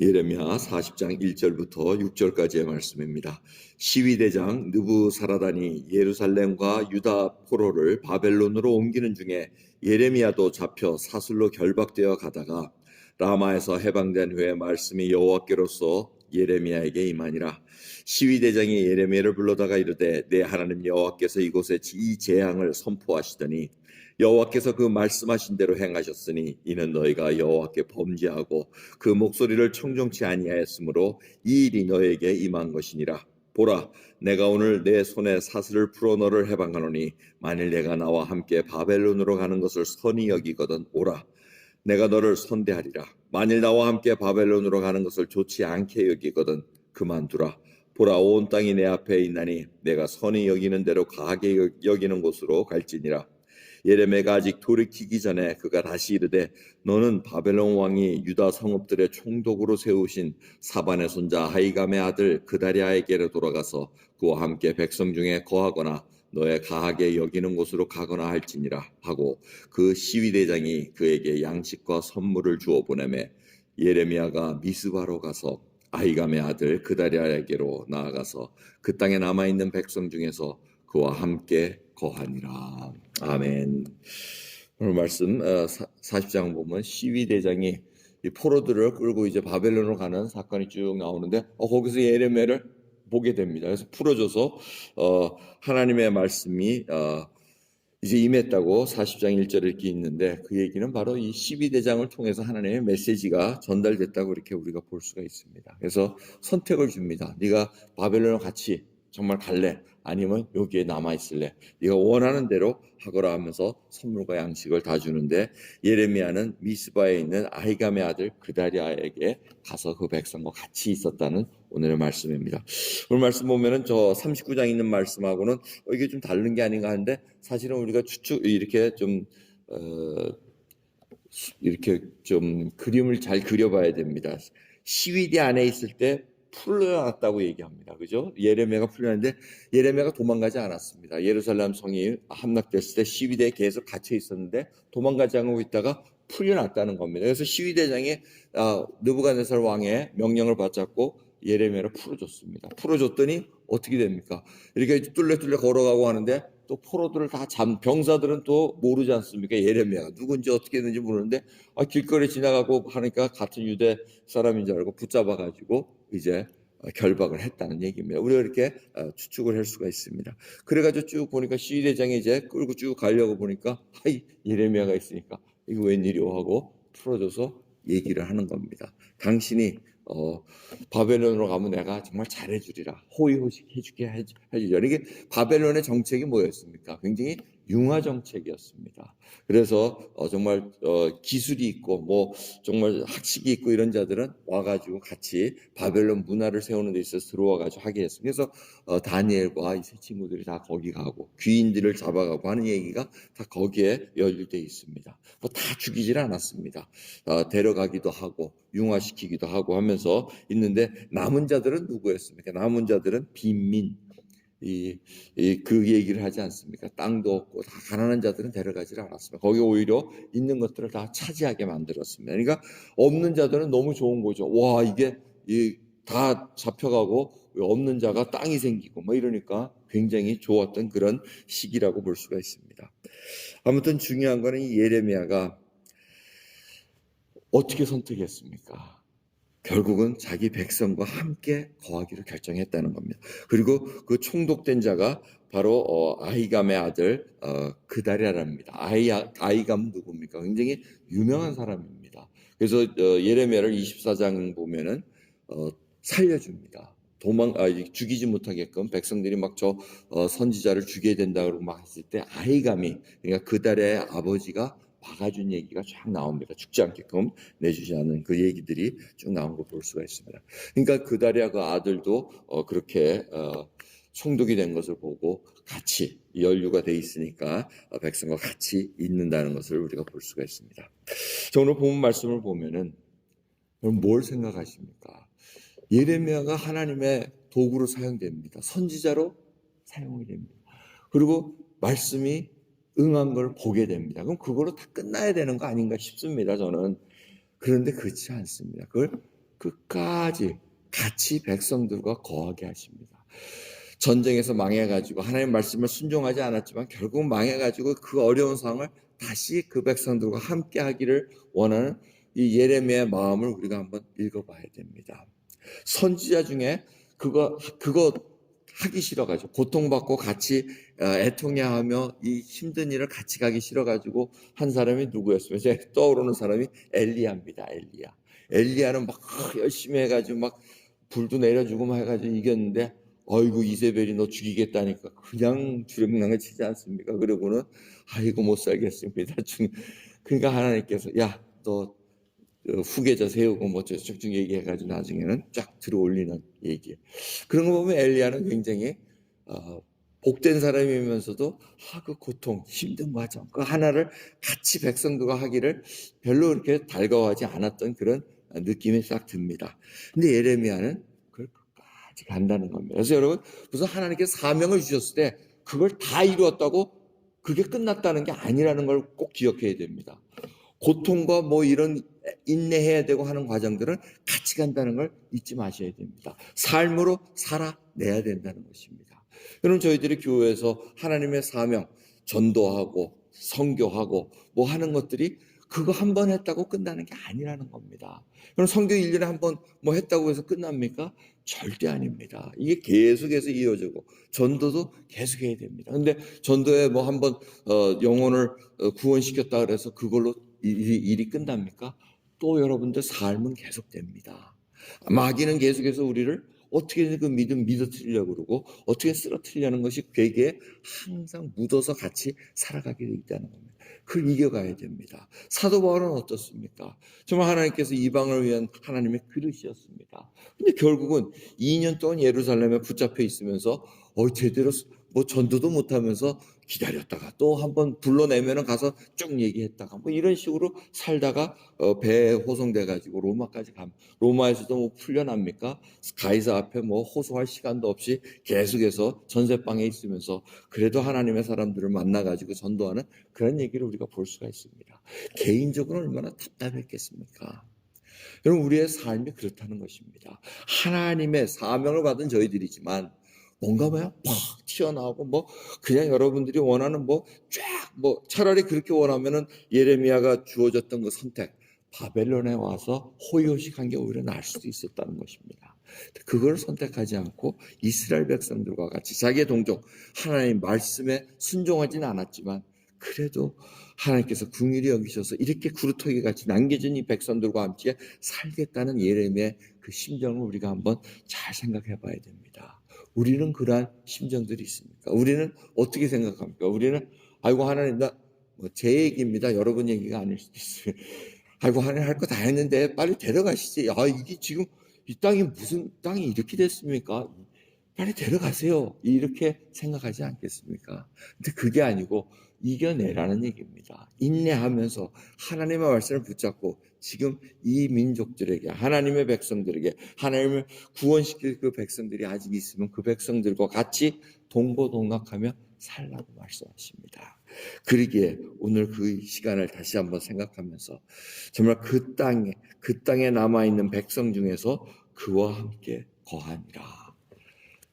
예레미야 40장 1절부터 6절까지의 말씀입니다. 시위대장 느부사라단이 예루살렘과 유다 포로를 바벨론으로 옮기는 중에 예레미야도 잡혀 사슬로 결박되어 가다가 라마에서 해방된 후에 말씀이 여호와께로서 예레미야에게 임하니라. 시위대장이 예레미야를 불러다가 이르되 내 하나님 여호와께서 이곳에 이 재앙을 선포하시더니 여호와께서 그 말씀하신 대로 행하셨으니 이는 너희가 여호와께 범죄하고 그 목소리를 청종치 아니하였으므로 이 일이 너에게 임한 것이니라. 보라, 내가 오늘 내 손에 사슬을 풀어 너를 해방하노니 만일 내가 나와 함께 바벨론으로 가는 것을 선히 여기거든 오라. 내가 너를 선대하리라. 만일 나와 함께 바벨론으로 가는 것을 좋지 않게 여기거든 그만두라. 보라, 온 땅이 내 앞에 있나니 내가 선히 여기는 대로 가게 여기는 곳으로 갈지니라. 예레미야가 아직 돌이키기 전에 그가 다시 이르되 너는 바벨론 왕이 유다 성읍들의 총독으로 세우신 사반의 손자 하이감의 아들 그다리아에게로 돌아가서 그와 함께 백성 중에 거하거나 너의 가하게 여기는 곳으로 가거나 할지니라 하고 그 시위대장이 그에게 양식과 선물을 주어 보내매 예레미야가 미스바로 가서 아히감의 아들 그다리아에게로 나아가서 그 땅에 남아있는 백성 중에서 그와 함께 거하니라. 아멘. 오늘 말씀 40장 보면 시위대장이 이 포로들을 끌고 이제 바벨론으로 가는 사건이 쭉 나오는데 거기서 예레미야를 보게 됩니다. 그래서 풀어줘서 하나님의 말씀이 이제 임했다고 40장 1절에 이렇게 있는데 그 얘기는 바로 이 시위대장을 통해서 하나님의 메시지가 전달됐다고 이렇게 우리가 볼 수가 있습니다. 그래서 선택을 줍니다. 네가 바벨론을 같이 정말 갈래? 아니면 여기에 남아있을래? 네가 원하는 대로 하거라 하면서 선물과 양식을 다 주는데 예레미야는 미스바에 있는 아히감의 아들 그다리아에게 가서 그 백성과 같이 있었다는 오늘의 말씀입니다. 오늘 말씀 보면은 저 39장 있는 말씀하고는 이게 좀 다른 게 아닌가 하는데 사실은 우리가 이렇게 이렇게 좀 그림을 잘 그려봐야 됩니다. 시위대 안에 있을 때 풀려났다고 얘기합니다. 그죠? 예레미야가 풀려났는데 예레미야가 도망가지 않았습니다. 예루살렘 성이 함락됐을 때 시위대에 계속 갇혀 있었는데 도망가지 않고 있다가 풀려났다는 겁니다. 그래서 시위대장이 느부갓네살 왕의 명령을 받잡고 예레미야를 풀어줬습니다. 풀어줬더니 어떻게 됩니까? 이렇게 뚫레뚫레 걸어가고 하는데 또 포로들을 다 병사들은 또 모르지 않습니까? 예레미야가 누군지 어떻게 했는지 모르는데 길거리 지나가고 하니까 같은 유대 사람인 줄 알고 붙잡아가지고 이제 결박을 했다는 얘기입니다. 우리가 이렇게 추측을 할 수가 있습니다. 그래가지고 쭉 보니까 시위대장이 이제 끌고 쭉 가려고 보니까 예레미야가 있으니까 이거 웬일이오 하고 풀어줘서 얘기를 하는 겁니다. 당신이 바벨론으로 가면 내가 정말 잘해주리라. 호의호식 해주게 해주리라. 이게 바벨론의 정책이 뭐였습니까? 굉장히 융화 정책이었습니다. 그래서 정말 기술이 있고 뭐 정말 학식이 있고 이런 자들은 와가지고 같이 바벨론 문화를 세우는 데 있어서 들어와가지고 하게 했습니다. 그래서 다니엘과 이 세 친구들이 다 거기 가고 귀인들을 잡아가고 하는 얘기가 다 거기에 연루되어 있습니다. 뭐 다 죽이질 않았습니다. 데려가기도 하고 융화시키기도 하고 하면서 있는데 남은 자들은 누구였습니까? 남은 자들은 빈민. 그 얘기를 하지 않습니까? 땅도 없고 다 가난한 자들은 데려가지를 않았습니다. 거기 오히려 있는 것들을 다 차지하게 만들었습니다. 그러니까 없는 자들은 너무 좋은 거죠. 와, 이게 다 잡혀가고 없는 자가 땅이 생기고 뭐 이러니까 굉장히 좋았던 그런 시기라고 볼 수가 있습니다. 아무튼 중요한 거는 이 예레미야가 어떻게 선택했습니까? 결국은 자기 백성과 함께 거하기로 결정했다는 겁니다. 그리고 그 총독된 자가 바로 아히감의 아들 그다리아랍니다. 아히감 누굽니까? 굉장히 유명한 사람입니다. 그래서 예레미야를 24장 보면은 살려줍니다. 죽이지 못하게끔 백성들이 막 선지자를 죽여야 된다고 막 했을 때 아히감이 그러니까 그다리아의 아버지가 막아준 얘기가 쫙 나옵니다. 죽지 않게끔 내주지 않은 그 얘기들이 쭉 나온 거 볼 수가 있습니다. 그러니까 그다리아 그 아들도 그렇게 총독이 된 것을 보고 같이 연루가 돼 있으니까 백성과 같이 있는다는 것을 우리가 볼 수가 있습니다. 자, 오늘 본 말씀을 보면은 뭘 생각하십니까? 예레미야가 하나님의 도구로 사용됩니다. 선지자로 사용이 됩니다. 그리고 말씀이 응한 걸 보게 됩니다. 그럼 그거로 다 끝나야 되는 거 아닌가 싶습니다, 저는. 그런데 그렇지 않습니다. 그걸 끝까지 같이 백성들과 거하게 하십니다. 전쟁에서 망해가지고 하나님의 말씀을 순종하지 않았지만 결국 망해가지고 그 어려운 상황을 다시 그 백성들과 함께 하기를 원하는 이 예레미야의 마음을 우리가 한번 읽어봐야 됩니다. 선지자 중에 그거 하기 싫어가지고 고통받고 같이 애통해하며 이 힘든 일을 같이 가기 싫어가지고 한 사람이 누구였으면 제가 떠오르는 사람이 엘리야입니다. 엘리야는 막 열심히 해가지고 막 불도 내려주고 막 해가지고 이겼는데 아이고 이세벨이 너 죽이겠다니까 그냥 주력랑을 치지 않습니까? 그러고는 아이고 못 살겠습니다. 그러니까 하나님께서 야 너 후계자 세우고 뭐 쭉쭉 얘기해가지고 나중에는 쫙 들어올리는 얘기. 그런 거 보면 엘리야는 굉장히 복된 사람이면서도 그 고통, 힘든 과정 그 하나를 같이 백성들과 하기를 별로 그렇게 달가워하지 않았던 그런 느낌이 싹 듭니다. 근데 예레미야는 그걸 끝까지 간다는 겁니다. 그래서 여러분 무슨 하나님께서 사명을 주셨을 때 그걸 다 이루었다고 그게 끝났다는 게 아니라는 걸 꼭 기억해야 됩니다. 고통과 뭐 이런 인내해야 되고 하는 과정들은 같이 간다는 걸 잊지 마셔야 됩니다. 삶으로 살아내야 된다는 것입니다. 여러분 저희들이 교회에서 하나님의 사명, 전도하고 선교하고 뭐 하는 것들이 그거 한 번 했다고 끝나는 게 아니라는 겁니다. 그럼 성경 1년에 한 번 뭐 했다고 해서 끝납니까? 절대 아닙니다. 이게 계속해서 이어지고 전도도 계속해야 됩니다. 근데 전도에 뭐 한번 영혼을 구원시켰다 그래서 그걸로 일이 끝납니까? 또 여러분들 삶은 계속됩니다. 마귀는 계속해서 우리를 어떻게 그 믿음 믿어뜨리려고 그러고 어떻게 쓰러뜨리려는 것이 괴기에 항상 묻어서 같이 살아가게 돼 있다는 겁니다. 그걸 이겨가야 됩니다. 사도 바울은 어떻습니까? 정말 하나님께서 이방을 위한 하나님의 그릇이었습니다. 근데 결국은 2년 동안 예루살렘에 붙잡혀 있으면서 제대로 뭐 전도도 못하면서 기다렸다가 또 한번 불러내면은 가서 쭉 얘기했다가 뭐 이런 식으로 살다가 배에 호송돼 가지고 로마까지 가면 로마에서도 뭐 풀려납니까? 가이사 앞에 뭐 호소할 시간도 없이 계속해서 전세방에 있으면서 그래도 하나님의 사람들을 만나 가지고 전도하는 그런 얘기를 우리가 볼 수가 있습니다. 개인적으로 얼마나 답답했겠습니까? 여러분 우리의 삶이 그렇다는 것입니다. 하나님의 사명을 받은 저희들이지만 뭔가 팍 튀어나오고 뭐 그냥 여러분들이 원하는 뭐 쫙 뭐 차라리 그렇게 원하면은 예레미야가 주어졌던 그 선택 바벨론에 와서 호요식한 게 오히려 나을 수도 있었다는 것입니다. 그걸 선택하지 않고 이스라엘 백성들과 같이 자기의 동족 하나님 말씀에 순종하지는 않았지만 그래도 하나님께서 긍휼히 여기셔서 이렇게 구루터기 같이 남겨진 이 백성들과 함께 살겠다는 예레미야의 그 심정을 우리가 한번 잘 생각해 봐야 됩니다. 우리는 그러한 심정들이 있습니까? 우리는 어떻게 생각합니까? 우리는 아이고 하나님 제 얘기입니다. 여러분 얘기가 아닐 수도 있어요. 아이고 하나님 할 거 다 했는데 빨리 데려가시지. 이게 지금 이 땅이 무슨 땅이 이렇게 됐습니까? 빨리 데려가세요. 이렇게 생각하지 않겠습니까? 근데 그게 아니고 이겨내라는 얘기입니다. 인내하면서 하나님의 말씀을 붙잡고 지금 이 민족들에게 하나님의 백성들에게 하나님을 구원시킬 그 백성들이 아직 있으면 그 백성들과 같이 동고동락하며 살라고 말씀하십니다. 그러기에 오늘 그 시간을 다시 한번 생각하면서 정말 그 땅에 남아있는 백성 중에서 그와 함께 거하니라.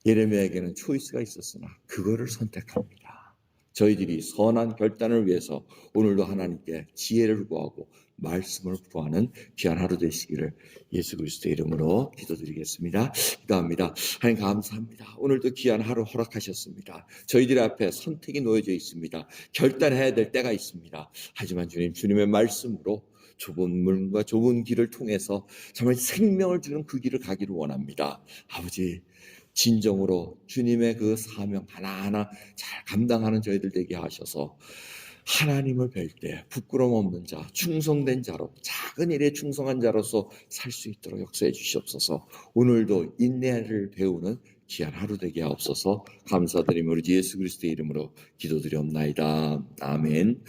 예레미야에게는 초이스가 있었으나 그거를 선택합니다. 저희들이 선한 결단을 위해서 오늘도 하나님께 지혜를 구하고 말씀을 구하는 귀한 하루 되시기를 예수 그리스도의 이름으로 기도드리겠습니다. 기도합니다. 하나님 감사합니다. 오늘도 귀한 하루 허락하셨습니다. 저희들 앞에 선택이 놓여져 있습니다. 결단해야 될 때가 있습니다. 하지만 주님의 말씀으로 좁은 문과 좁은 길을 통해서 정말 생명을 주는 그 길을 가기를 원합니다. 아버지 진정으로 주님의 그 사명 하나하나 잘 감당하는 저희들 되게 하셔서 하나님을 뵐 때 부끄러움 없는 자, 충성된 자로 작은 일에 충성한 자로서 살 수 있도록 역사해 주시옵소서. 오늘도 인내를 배우는 귀한 하루 되게 하옵소서. 감사드리며 우리 예수 그리스도의 이름으로 기도드리옵나이다. 아멘.